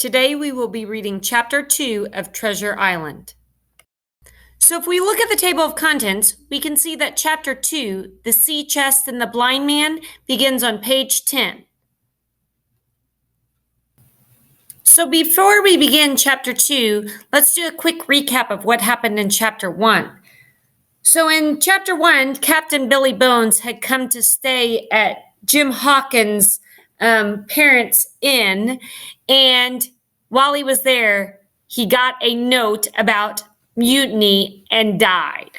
Today we will be reading Chapter 2 of Treasure Island. So if we look at the table of contents, we can see that Chapter 2, The Sea Chest and the Blind Man, begins on page 10. So before we begin Chapter 2, let's do a quick recap of what happened in Chapter 1. So in Chapter 1, Captain Billy Bones had come to stay at Jim Hawkins' parents' inn, and while he was there, he got a note about mutiny and died.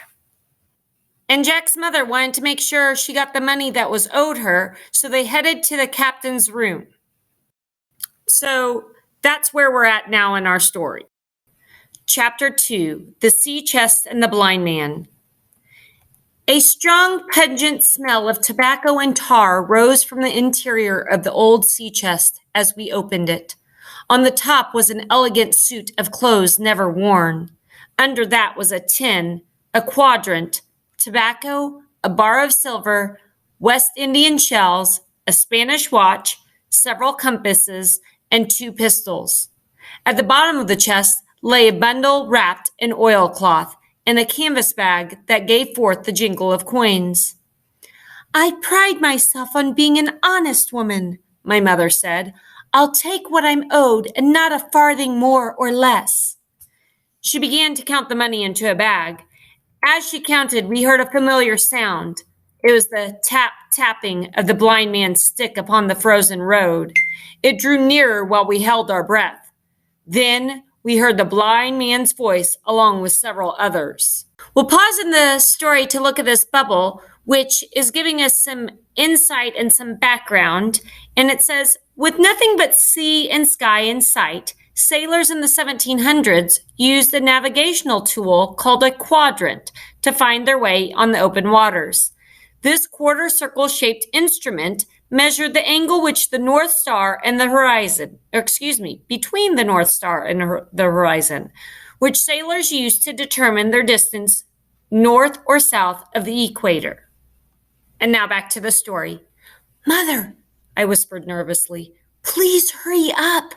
And Jack's mother wanted to make sure she got the money that was owed her, so they headed to the captain's room. So that's where we're at now in our story. Chapter 2, The Sea Chest and the Blind Man. A strong, pungent smell of tobacco and tar rose from the interior of the old sea chest as we opened it. On the top was an elegant suit of clothes never worn. Under that was a tin, a quadrant, tobacco, a bar of silver, West Indian shells, a Spanish watch, several compasses, and 2 pistols. At the bottom of the chest lay a bundle wrapped in oilcloth and a canvas bag that gave forth the jingle of coins. "I pride myself on being an honest woman," my mother said. "I'll take what I'm owed and not a farthing more or less." She began to count the money into a bag. As she counted, we heard a familiar sound. It was the tap-tapping of the blind man's stick upon the frozen road. It drew nearer while we held our breath. Then we heard the blind man's voice along with several others. We'll pause in the story to look at this bubble, which is giving us some insight and some background. And it says, with nothing but sea and sky in sight, sailors in the 1700s used a navigational tool called a quadrant to find their way on the open waters. This quarter circle shaped instrument measured the angle which the North Star and the horizon, between the North Star and the horizon, which sailors used to determine their distance north or south of the equator. And now back to the story. "Mother," I whispered nervously, "please hurry up."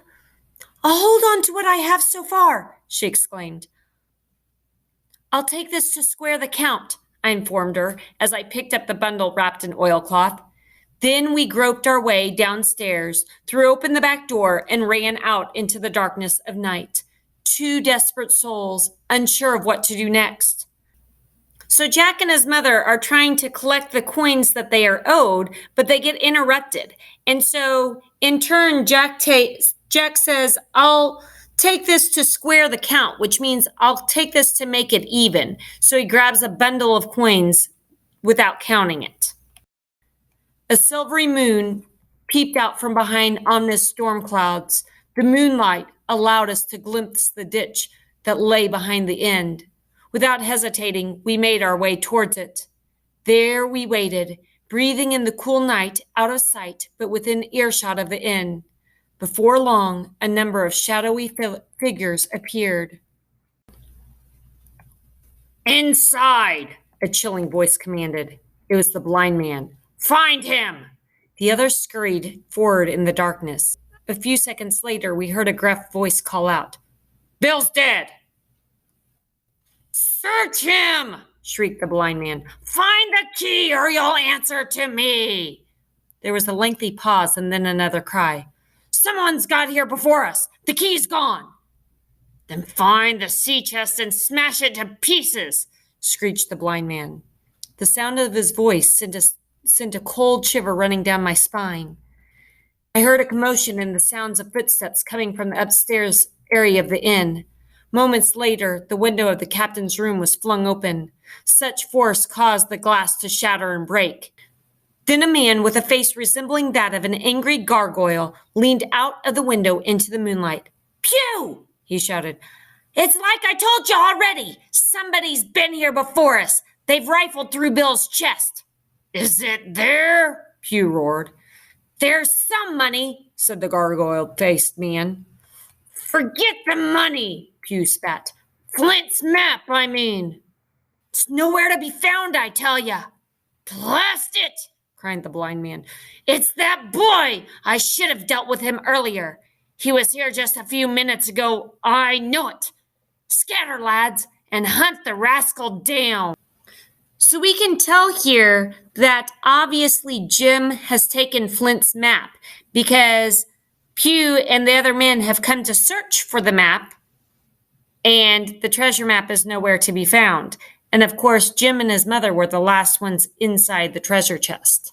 "I'll hold on to what I have so far," she exclaimed. "I'll take this to square the count," I informed her as I picked up the bundle wrapped in oilcloth. Then we groped our way downstairs, threw open the back door, and ran out into the darkness of night. 2 desperate souls, unsure of what to do next. So Jack and his mother are trying to collect the coins that they are owed, but they get interrupted. And so in turn, Jack says, "I'll take this to square the count," which means I'll take this to make it even. So he grabs a bundle of coins without counting it. A silvery moon peeped out from behind ominous storm clouds. The moonlight allowed us to glimpse the ditch that lay behind the inn. Without hesitating, we made our way towards it. There we waited, breathing in the cool night, out of sight, but within earshot of the inn. Before long, a number of shadowy figures appeared. "Inside!" a chilling voice commanded. It was the blind man. "Find him!" The others scurried forward in the darkness. A few seconds later, we heard a gruff voice call out, "Bill's dead!" "Search him!" shrieked the blind man. "Find the key or you'll answer to me!" There was a lengthy pause and then another cry. "Someone's got here before us! The key's gone!" "Then find the sea chest and smash it to pieces!" screeched the blind man. The sound of his voice sent a cold shiver running down my spine. I heard a commotion and the sounds of footsteps coming from the upstairs area of the inn. Moments later, the window of the captain's room was flung open. Such force caused the glass to shatter and break. Then a man with a face resembling that of an angry gargoyle leaned out of the window into the moonlight. "Pew!" he shouted. "It's like I told you already. Somebody's been here before us. They've rifled through Bill's chest." "Is it there?" Pew roared. "There's some money," said the gargoyle-faced man. "Forget the money," Pew spat. "Flint's map, I mean." "It's nowhere to be found, I tell ya." "Blast it!" cried the blind man. "It's that boy! I should have dealt with him earlier. He was here just a few minutes ago. I know it. Scatter, lads, and hunt the rascal down. So we can tell here that obviously Jim has taken Flint's map because Pew and the other men have come to search for the map, and the treasure map is nowhere to be found. And of course, Jim and his mother were the last ones inside the treasure chest.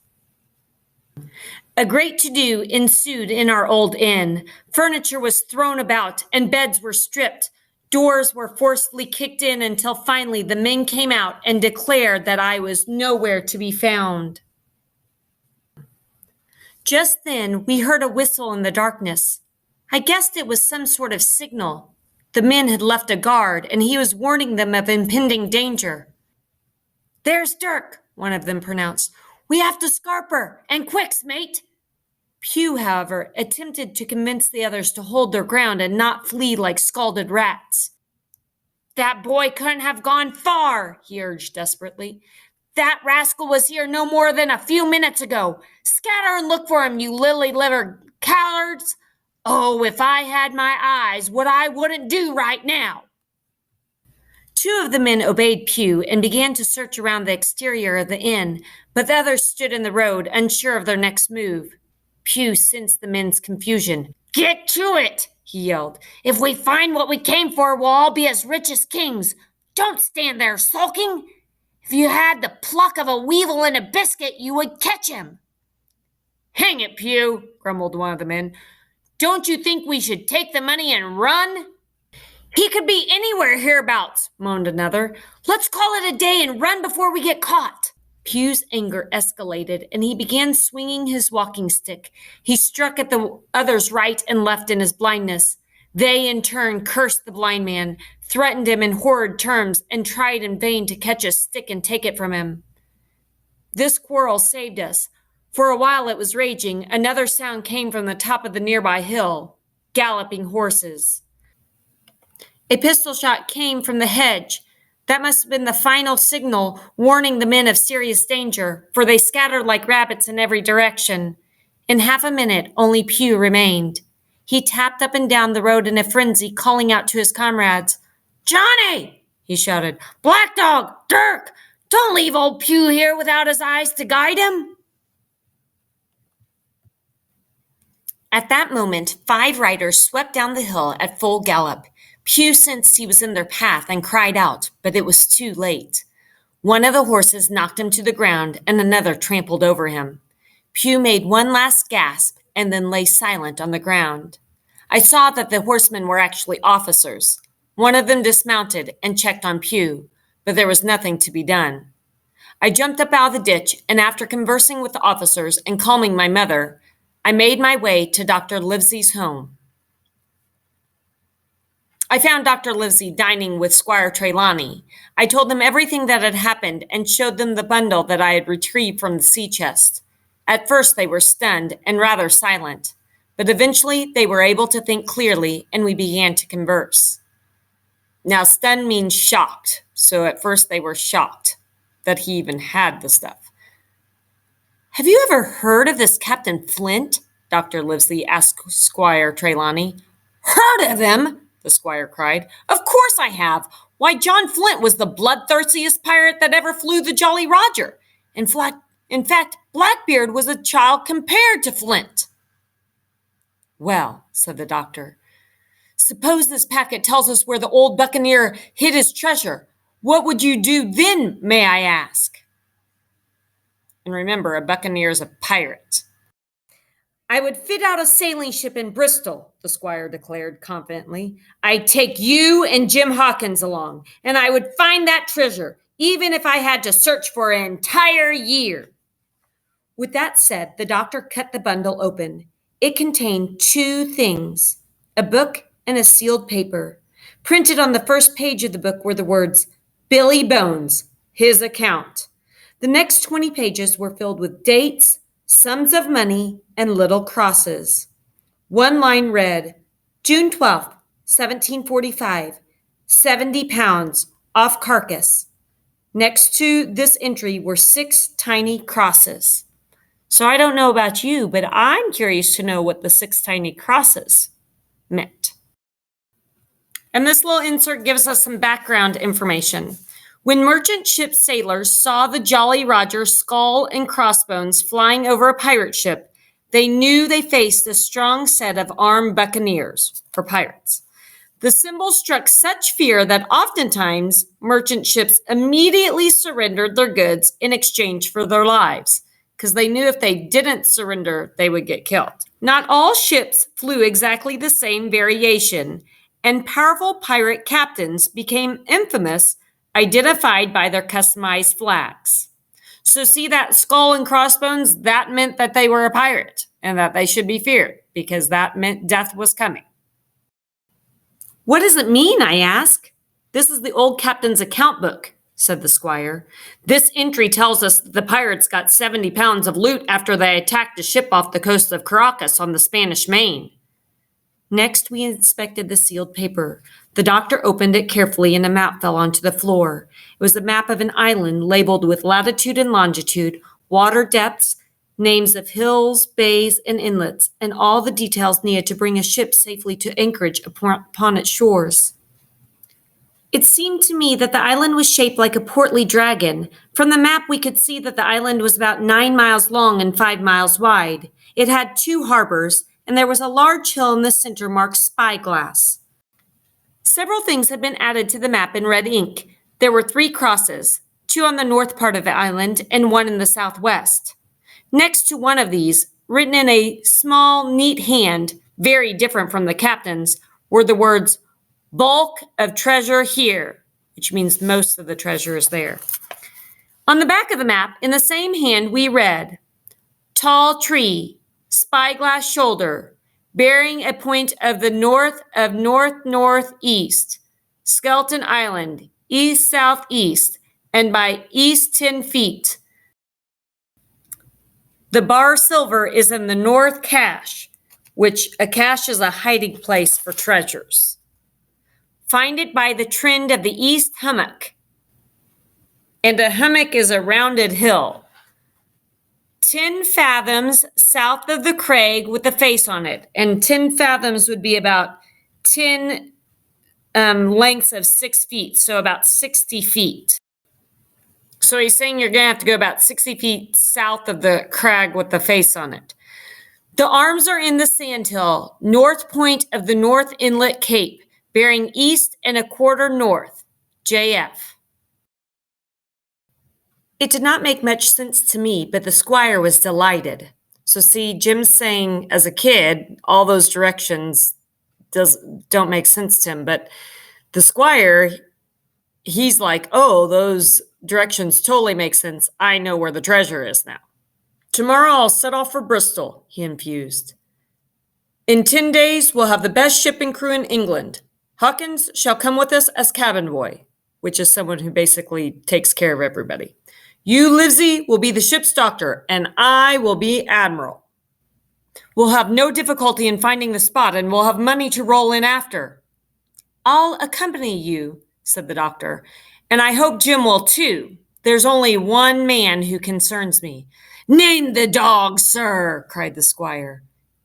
A great to-do ensued in our old inn. Furniture was thrown about and beds were stripped. Doors were forcefully kicked in until finally the men came out and declared that I was nowhere to be found. Just then we heard a whistle in the darkness. I guessed it was some sort of signal. The men had left a guard and he was warning them of impending danger. "There's Dirk," one of them pronounced. "We have to scarp her, and quicks, mate." Pew, however, attempted to convince the others to hold their ground and not flee like scalded rats. "That boy couldn't have gone far," he urged desperately. "That rascal was here no more than a few minutes ago. Scatter and look for him, you lily-livered cowards. Oh, if I had my eyes, what I wouldn't do right now." Two of the men obeyed Pew and began to search around the exterior of the inn, but the others stood in the road, unsure of their next move. Pew sensed the men's confusion. "Get to it," he yelled. "If we find what we came for, we'll all be as rich as kings. Don't stand there sulking. If you had the pluck of a weevil in a biscuit, you would catch him." "Hang it, Pew," grumbled one of the men. "Don't you think we should take the money and run?" "He could be anywhere hereabouts," moaned another. "Let's call it a day and run before we get caught." Pew's anger escalated, and he began swinging his walking stick. He struck at the others right and left in his blindness. They, in turn, cursed the blind man, threatened him in horrid terms, and tried in vain to catch a stick and take it from him. This quarrel saved us. For a while it was raging. Another sound came from the top of the nearby hill. Galloping horses. A pistol shot came from the hedge. That must have been the final signal warning the men of serious danger, for they scattered like rabbits in every direction. In half a minute, only Pew remained. He tapped up and down the road in a frenzy, calling out to his comrades. "Johnny!" he shouted. "Black Dog! Dirk! Don't leave old Pew here without his eyes to guide him." At that moment, 5 riders swept down the hill at full gallop. Pew sensed he was in their path and cried out, but it was too late. One of the horses knocked him to the ground and another trampled over him. Pew made one last gasp and then lay silent on the ground. I saw that the horsemen were actually officers. One of them dismounted and checked on Pew, but there was nothing to be done. I jumped up out of the ditch, and after conversing with the officers and calming my mother, I made my way to Dr. Livesey's home. I found Dr. Livesey dining with Squire Trelawney. I told them everything that had happened and showed them the bundle that I had retrieved from the sea chest. At first they were stunned and rather silent, but eventually they were able to think clearly and we began to converse. Now, stunned means shocked, so at first they were shocked that he even had the stuff. "Have you ever heard of this Captain Flint?" Dr. Livesey asked Squire Trelawney. "Heard of him?" the squire cried. "Of course I have. Why, John Flint was the bloodthirstiest pirate that ever flew the Jolly Roger. In fact, Blackbeard was a child compared to Flint." "Well," said the doctor, "suppose this packet tells us where the old buccaneer hid his treasure. What would you do then, may I ask?" And remember, a buccaneer is a pirate. "I would fit out a sailing ship in Bristol," the squire declared confidently. "I'd take you and Jim Hawkins along, and I would find that treasure, even if I had to search for an entire year." With that said, the doctor cut the bundle open. It contained 2 things, a book and a sealed paper. Printed on the first page of the book were the words, "Billy Bones, his account." The next 20 pages were filled with dates, sums of money, and little crosses. One line read, June 12th, 1745, 70 pounds, off Carcass. Next to this entry were 6 tiny crosses. So I don't know about you, but I'm curious to know what the 6 tiny crosses meant. And this little insert gives us some background information. When merchant ship sailors saw the Jolly Roger's skull and crossbones flying over a pirate ship, they knew they faced a strong set of armed buccaneers, or pirates. The symbol struck such fear that oftentimes merchant ships immediately surrendered their goods in exchange for their lives, because they knew if they didn't surrender, they would get killed. Not all ships flew exactly the same variation, and powerful pirate captains became infamous, identified by their customized flags. So see that skull and crossbones? That meant that they were a pirate and that they should be feared, because that meant death was coming. What does it mean, I ask? This is the old captain's account book, said the squire. This entry tells us that the pirates got 70 pounds of loot after they attacked a ship off the coast of Caracas on the Spanish Main. Next, we inspected the sealed paper. The doctor opened it carefully and a map fell onto the floor. It was a map of an island labeled with latitude and longitude, water depths, names of hills, bays, and inlets, and all the details needed to bring a ship safely to anchorage upon its shores. It seemed to me that the island was shaped like a portly dragon. From the map, we could see that the island was about 9 miles long and 5 miles wide. It had 2 harbors, and there was a large hill in the center marked Spyglass. Several things had been added to the map in red ink. There were 3 crosses, 2 on the north part of the island and 1 in the southwest. Next to one of these, written in a small, neat hand, very different from the captain's, were the words, "Bulk of treasure here," which means most of the treasure is there. On the back of the map, in the same hand, we read, "Tall tree, Spyglass shoulder, bearing a point of the north-northeast, Skeleton Island, east-southeast, and by east 10 feet. The bar silver is in the north cache," which a cache is a hiding place for treasures. "Find it by the trend of the east hummock." And a hummock is a rounded hill. 10 fathoms south of the crag with a face on it. And 10 fathoms would be about 10 lengths of 6 feet, so about 60 feet. So he's saying you're going to have to go about 60 feet south of the crag with the face on it. The arms are in the sandhill, north point of the North Inlet Cape, bearing east and a quarter north, JF. It did not make much sense to me, but the squire was delighted. So see, Jim's saying as a kid, all those directions don't make sense to him, but the squire, he's like, oh, those directions totally make sense. I know where the treasure is now. "Tomorrow I'll set off for Bristol," he infused. "In 10 days, we'll have the best shipping crew in England. Hawkins shall come with us as cabin boy," which is someone who basically takes care of everybody. "You, Livesey, will be the ship's doctor, and I will be admiral. We'll have no difficulty in finding the spot, and we'll have money to roll in after." "I'll accompany you," said the doctor, "and I hope Jim will too. There's only one man who concerns me." "Name the dog, sir," cried the squire.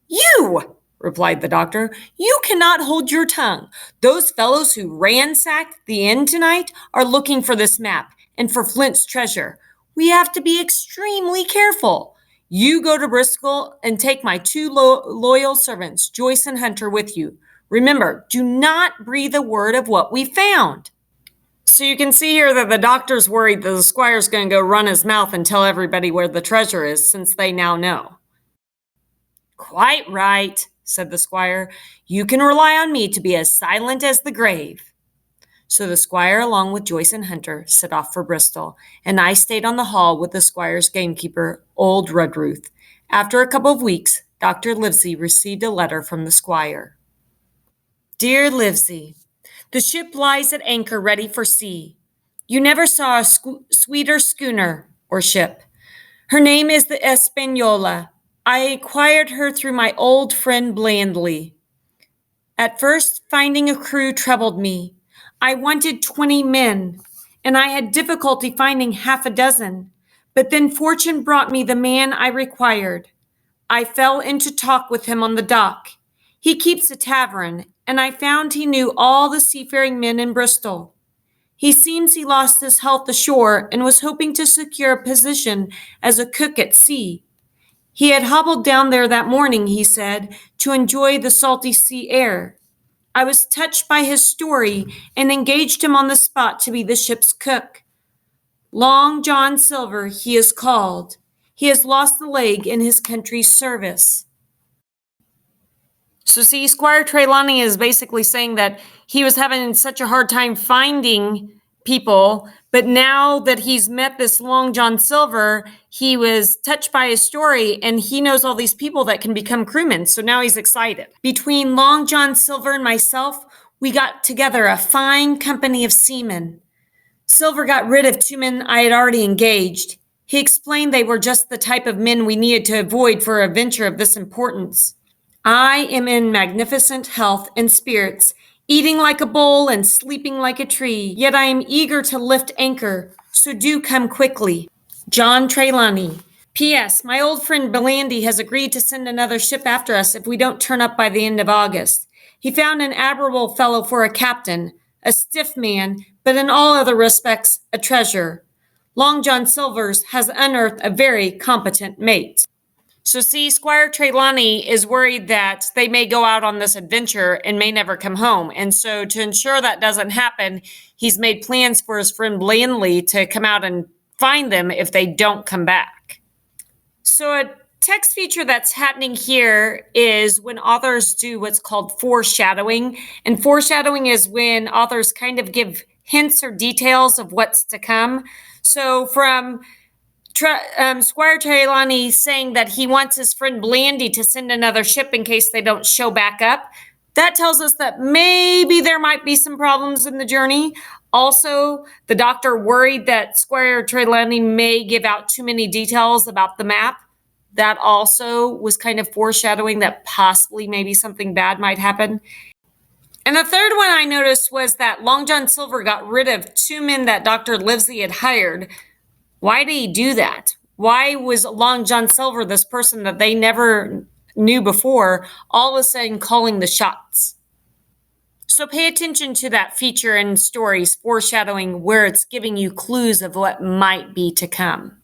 "You," replied the doctor. "You cannot hold your tongue. Those fellows who ransacked the inn tonight are looking for this map and for Flint's treasure. We have to be extremely careful. You go to Bristol and take my 2 loyal servants, Joyce and Hunter, with you. Remember, do not breathe a word of what we found." So you can see here that the doctor's worried that the squire's going to go run his mouth and tell everybody where the treasure is, since they now know. "Quite right," said the squire. "You can rely on me to be as silent as the grave." So the squire, along with Joyce and Hunter, set off for Bristol, and I stayed on the hall with the squire's gamekeeper, old Rudruth. After a couple of weeks, Dr. Livesey received a letter from the squire. "Dear Livesey, the ship lies at anchor ready for sea. You never saw a sweeter schooner or ship. Her name is the Española. I acquired her through my old friend Blandly. At first, finding a crew troubled me. I wanted 20 men, and I had difficulty finding half a dozen. But then fortune brought me the man I required. I fell into talk with him on the dock. He keeps a tavern, and I found he knew all the seafaring men in Bristol. He seems he lost his health ashore and was hoping to secure a position as a cook at sea. He had hobbled down there that morning, he said, to enjoy the salty sea air. I was touched by his story and engaged him on the spot to be the ship's cook. Long John Silver, he is called. He has lost the leg in his country's service. So see, Squire Trelawney is basically saying that he was having such a hard time finding people, but now that he's met this Long John Silver, he was touched by his story and he knows all these people that can become crewmen. So now he's excited. Between Long John Silver and myself, we got together a fine company of seamen. Silver got rid of 2 men I had already engaged. He explained they were just the type of men we needed to avoid for a venture of this importance. I am in magnificent health and spirits, eating like a bull and sleeping like a tree, yet I am eager to lift anchor, so do come quickly. John Trelawney. P.S. My old friend Bellandy has agreed to send another ship after us if we don't turn up by the end of August. He found an admirable fellow for a captain, a stiff man, but in all other respects a treasure. Long John Silvers has unearthed a very competent mate. So see, Squire Trelawney is worried that they may go out on this adventure and may never come home. And so to ensure that doesn't happen, he's made plans for his friend Blandly to come out and find them if they don't come back. So a text feature that's happening here is when authors do what's called foreshadowing. And foreshadowing is when authors kind of give hints or details of what's to come. So from Squire Trelawney saying that he wants his friend Blandy to send another ship in case they don't show back up. That tells us that maybe there might be some problems in the journey. Also, the doctor worried that Squire Trelawney may give out too many details about the map. That also was kind of foreshadowing that possibly maybe something bad might happen. And the third one I noticed was that Long John Silver got rid of 2 men that Dr. Livesey had hired. Why did he do that? Why was Long John Silver, this person that they never knew before, all of a sudden calling the shots? So pay attention to that feature in stories, foreshadowing, where it's giving you clues of what might be to come.